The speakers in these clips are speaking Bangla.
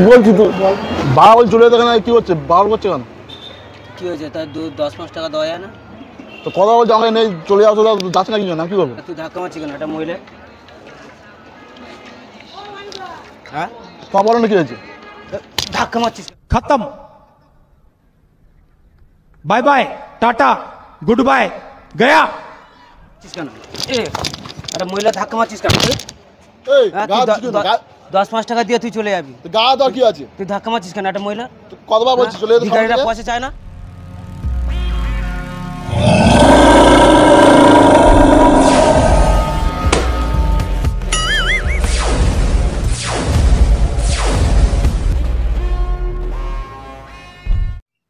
বলছি তো বাবা বল চলে যেতে, কি হচ্ছে বাবার করছে কেন? কি হয়েছে? তাই 10-5 টাকা দেওয়া যায় না? তো কথা বলছে আমাকে নেই, চলে যাও চলে যাচ্ছে না, কি না কি করবো? তুই ধাক্কা মারছি কেন একটা মহিলা? হ্যাঁ তোমার বলো না কি হয়েছে? ধাক্কা মারছিস खत्म bye bye tata good bye गया কেন? একটা মহিলা ধাক্কা মারছিস কেন? এই হ্যাঁ, গা তুই কিছু না, 10-5 টাকা দিয়ে তুই চলে যাবি। গা দর কি আছে? তুই ধাক্কা মারছিস কেন একটা মহিলা? কতবার বলছি চলে যেতে? ভিখারিরা পয়সা চায় না?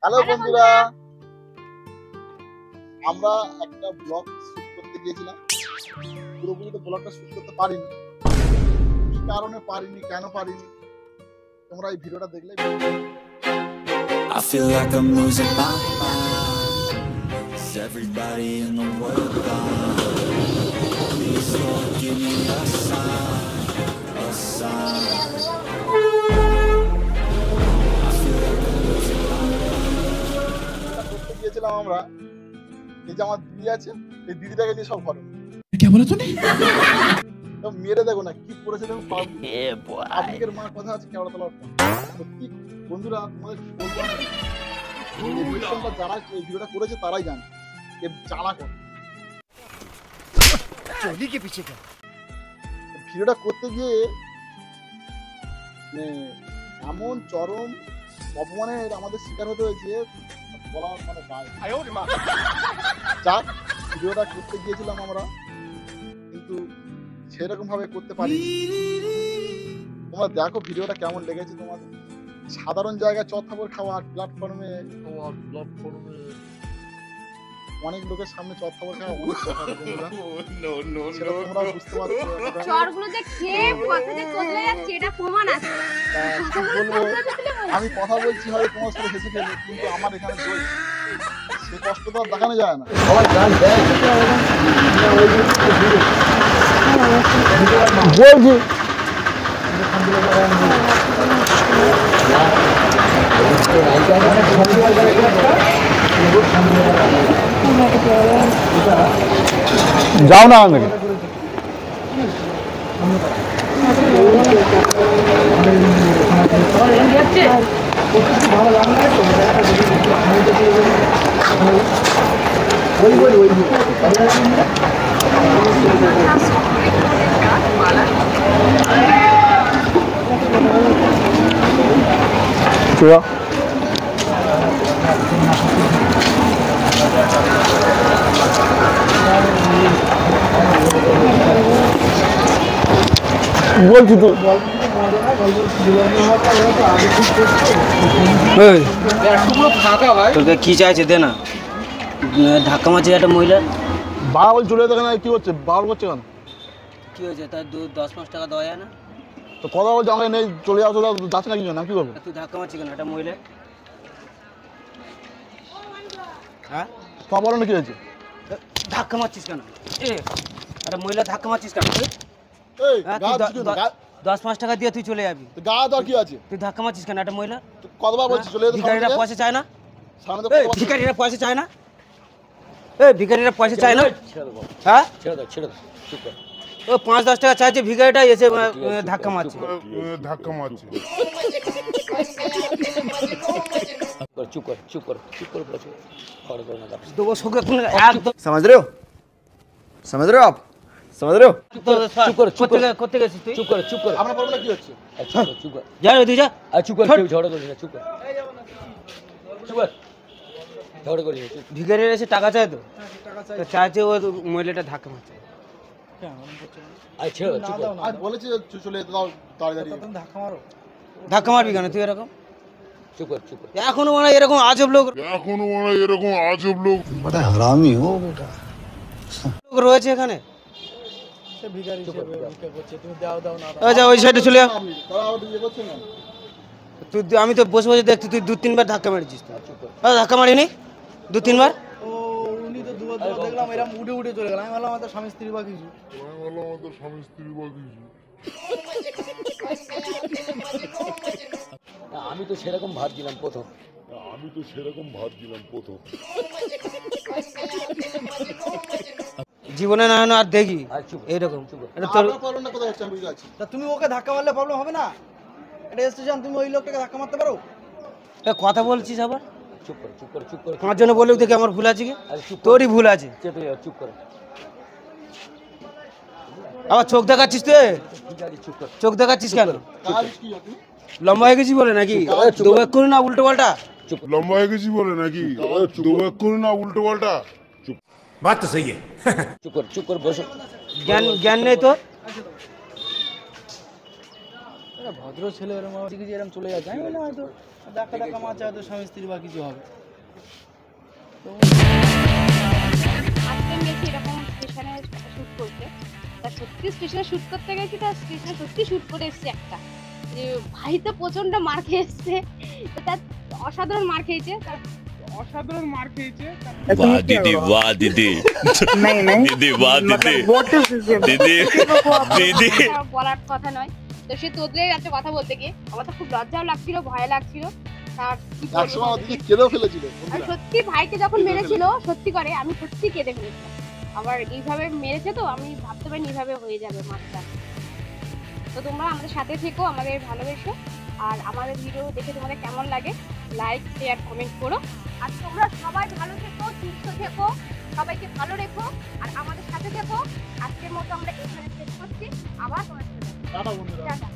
হ্যালো বন্ধুরা, আমরা একটা ব্লগ শুট করতে গিয়েছিলাম। পুরোপুরি তো ব্লগটা শুট করতে পারিনি। কি কারণে পারিনি, কেন পারিনি, তোমরা এই ভিডিওটা দেখলে I feel like I'm losing my mind. Is everybody in the world gone? Please Lord, give me a sign, a sign. I feel like I'm losing my mind. করতে গিয়েছিলাম আমরা। এই যে আমার দিদি আছে, এই দিদিটাকে নিয়ে সব ঘটনা। क्या बोला तूने? তো মেরে দেখো না কি করেছে, দেখো পাবলিকের মার কথা আছে কেওড়া তলার। সত্যি বন্ধুরা, তোমাদের কি বলবো, এই মিশনটা যারা এই ভিডিওটা করেছে তারাই জানে এর জ্বালা কত। চলি কে পিছে क्या? ভিডিওটা করতে গিয়ে মানে এমন চরম অপমানের আমাদের শিকার হতে হয়েছে, বলা মানে গায়ে। যাক, ভিডিওটা করতে গিয়েছিলাম আমরা, কিন্তু সেরকম ভাবে করতে পারি। তোমরা দেখো ভিডিওটা কেমন লেগেছে তোমাদের। সাধারণ জায়গায় চত্থাপর খাওয়া, প্ল্যাটফর্মে অনেক লোকের সামনে চত্থাপর খাওয়া অনেক কথা বন্ধুরা। সেটা তোমরা বুঝতে পারছো। চরগুলো যে খেয়ে কথা যে চলে যাচ্ছে এটা প্রমাণ আছে। কি বলবো, আমি কথা বলছি হয়তো তোমার সাথে হেসে ফেলি, কিন্তু আমার এখানে সে কষ্ট তো আর দেখানো যায় না। বলছি যাও না নাকি? চুয়া বলছি তো তোকে কি চাইছে দে না। ধাক্কা মারছে একটা মহিলা। বাবা বল চলে যেতে, কি হচ্ছে বাবার করছে কেন? কি হয়েছে? তাই 10-5 টাকা দেওয়া যায় না? তো কথা বলছে আমাকে নেই, চলে যাও চলে যাচ্ছে না, কি না কি করবো? তুই ধাক্কা মারছি কেন একটা মহিলা? হ্যাঁ তোমার বলো না কি হয়েছে? ধাক্কা মারছিস কেন? একটা মহিলা ধাক্কা মারছিস কেন? এই হ্যাঁ, গা তুই কিছু না, 10-5 টাকা দিয়ে তুই চলে যাবি। গা দর কি আছে? তুই ধাক্কা মারছিস কেন একটা মহিলা? কতবার বলছি চলে যেতে? ভিখারিরা পয়সা চায় না? সামনে তো ভিখারিরা পয়সা চায় না? ভিখারিরা পয়সা চায় না? হ্যাঁ ও 5-10 টাকা চাইছে, ভিখারিটা এসে ধাক্কা মারছে। চুপ কর একদম। समझ रहे हो आप समझ रहे हो? করতে গেছিস তুই? চুপ কর আমরা বলবো না কি হচ্ছে। যা রে তুই যা। ভিখারিরা এসে টাকা চায় তো চাইছে, ও মহিলাটা ধাক্কা মারছে। আর বলেছি চলে যেতে দাও তাড়াতাড়ি। ধাক্কা মারবি কেন তুই এরকম? এখনো মানে এরকম আজব লোক बड़ा हरामी हो बेटा। রয়েছে এখানে। যা ওই সাইডে চলে যা। তুই আমি তো বসে বসে দেখছি তুই 2-3 বার ধাক্কা মেরেছিস। ধাক্কা মারিনি 2-3 বার? উনি তো দুবার দেখলাম এরকম উঠে চলে গেল। আমি বললাম আমাদের স্বামী স্ত্রী বা কিছু। তো সেরকম ভাত দিলাম প্রথম। জীবনে না হয় না আর দেখি এইরকম এটা তোর আপনার প্রবলেমটা কোথায় হচ্ছে আমি বুঝতে পারছি তা তুমি ওকে ধাক্কা মারলে প্রবলেম হবে না? এটা স্টেশন, তুমি ওই লোকটাকে ধাক্কা মারতে পারো? এ কথা বলছিস আবার চুপ কর চুপ কর চুপ কর। আমার জন্য বলবি দেখি আমার ভুল আছে কি? আরে চুপ কর। তোরই ভুল আছে। চেপে যাও, চুপ কর। আবার চোখ দেখাচ্ছিস তুই? ঠিক আছে চুপ কর। চোখ দেখাচ্ছিস কেন? কাজ কি আপনি লম্বা হয়ে গেছি বলে নাকি? দুবার করে না উল্টো পাল্টা। লম্বা হয়ে গেছি বলে নাকি? দুবার করে না উল্টো পাল্টা। बात तो सही है চুপ কর চুপ কর, বসো। জ্ঞান নেই তোর? এটা ভদ্র ছেলে এরকম কিছু এরকম চলে যাচ্ছে, আমি না হয়তো ধাক্কা ধাক্কা মারছে, হয়তো স্বামী স্ত্রী বা কিছু হবে। আজকে মেয়েছি এরকম স্টেশনে শুট করতে, তা সত্যি স্টেশনে শুট করতে গেছি, তা স্টেশনে সত্যি শুট করে এসছে একটা যে ভাই তো প্রচন্ড মার খেয়ে এসছে, তো তার অসাধারণ মার খেয়েছে, তার অসাধারণ মার খেয়েছে। वाह दीदी वाह दीदी दीदी वाह दीदी दीदी दीदी বলার কথা নয়, তো সে তোদলে যাচ্ছে কথা বলতে গিয়ে। আমার তো খুব লজ্জাও লাগছিল, ভয় লাগছিল। তার কি বলবো, একসময় আমাদেরকে কেঁদেও ফেলেছিল আর সত্যি ভাইকে যখন মেরেছিল সত্যি করে আমি সত্যি কেঁদে ফেলেছিলাম। আবার এইভাবে মেরেছে তো আমি ভাবতে পারিনি এইভাবে হয়ে যাবে মারটা। তো তোমরা আমাদের সাথে থেকো, আমাদের ভালোবেসো, আর আমাদের ভিডিও দেখে তোমাদের কেমন লাগে লাইক শেয়ার কমেন্ট করো। আর তোমরা সবাই ভালো থেকো, সুস্থ থেকো, সবাইকে ভালো রেখো, আর আমাদের সাথে থেকো। আজকের মতো আমরা এখানে শেষ করছি, আবার তোমার সাথে টাটা বন্ধুরা। টাটা।